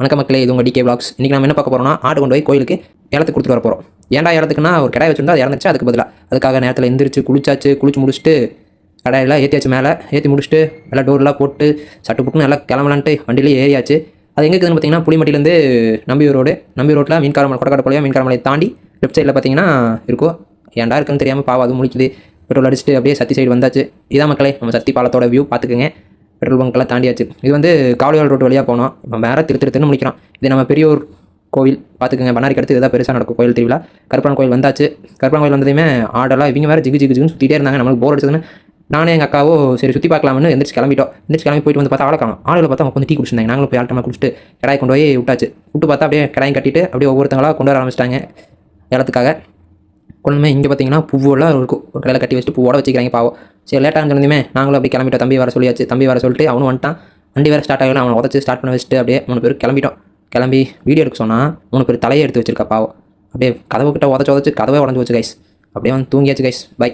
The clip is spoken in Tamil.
வணக்கம் மக்களே, இது உங்கள் டிகே விளாக்ஸ். இன்றைக்கி நம்ம என்ன பார்க்க போகிறோம்னா, ஆடு கொண்டு போய் கோயிலுக்கு ஏலத்துக்கு கொடுத்துட்டு வர போகிறோம். ஏன்டா ஏலத்துக்குன்னா, ஒரு கிடாய் வச்சுருந்தா அது இறந்துச்சு. அதுக்காக நேரத்தில் எந்திரிச்சு குளிச்சு முடிச்சுட்டு கடாயெல்லாம் ஏற்றியாச்சு. மேலே ஏற்றி முடிச்சுட்டு எல்லாம் டோர்லாம் போட்டு சட்டு புட்டுன்னு எல்லாம் கிளம்பலான்ட்டு வண்டியிலே ஏறியாச்சு. அது எங்கே இருக்குதுன்னு பார்த்தீங்கன்னா, புளிமட்டிலேருந்து நம்பி ரோட்டில் மீன்காரமலை கொடக்காடு மீன்காரமலை தாண்டி லெஃப்ட் சைடில் பார்த்தீங்கன்னா இருக்கும். ஏன்டா இருக்குன்னு தெரியாமல் பாவம் அது முடிக்குது. பெட்ரோல் அடிச்சுட்டு அப்படியே சத்தி சைடு வந்தாச்சு. இதான் மக்களே நம்ம சத்தி பாலத்தோட வியூ பார்த்துக்குங்க. பெட்ரோல் பங்க்கெல்லாம் தாண்டியாச்சு. இது வந்து காவலியால் ரோட்டு வழியாக போனோம். இப்போ வேறு திருத்துன்னு முடிக்கிறோம். இது நம்ம பெரியோர் கோவில் பார்த்துக்குங்க. பண்ணாரிக்கு அடுத்து இதுதான் பெருசாக நடக்கும் கோயில் திருவிழா. கருப்பன் கோயில் வந்தாச்சு. கருப்பன் கோயில் வந்ததுமே ஆடெல்லாம் இவங்க வேறு ஜிகுன்னு சுற்றிட்டே இருந்தாங்க. நம்மளுக்கு போர் அடிச்சதுன்னு நானே எங்கள் அக்காவோ சரி சுற்றி பார்க்கலாம்னு எந்திரிச்சு கிளம்பி போயிட்டு வந்து பார்த்தா ஆளுகளை பார்த்தா அவங்க கொஞ்சம் டீ குடிச்சிருந்தாங்க. நாங்களும் போய் ஆட்டமாக குடிச்சிட்டு கடாய் கொண்டு போய் விட்டாச்சு. பார்த்தா அப்படியே கடாயும் கட்டிட்டு அப்படியே ஒவ்வொருத்தங்களாக கொண்டு வர ஆரம்பிச்சிட்டாங்க ஏலத்துக்காக. கொண்டுமே இங்கே பார்த்தீங்கன்னா பூவெல்லாம் இருக்கும். ஒரு கடையில் கட்டி வச்சுட்டு பூவோட வச்சுக்கிறாங்க பாவம். சரி லேட்டாக இருந்ததுமே நாங்களும் அப்படி கிளம்பிட்டோம். தம்பி வர சொல்லிட்டு அவனும் வந்துட்டான். வண்டி வேறு ஸ்டார்ட் ஆகலாம். அவனை உதச்சி ஸ்டார்ட் பண்ண வச்சுட்டு அப்படியே 3 பேர் கிளம்பி வீடியோ எடுக்க சொன்னால் 3 பேர் தலையை எடுத்து வச்சிருக்கா பாவம். அப்படியே கதவு கிட்ட உதச்சி கதவே உடஞ்சி வச்சு கைஸ். அப்படியே வந்து தூங்கியாச்சு கைஸ். பை.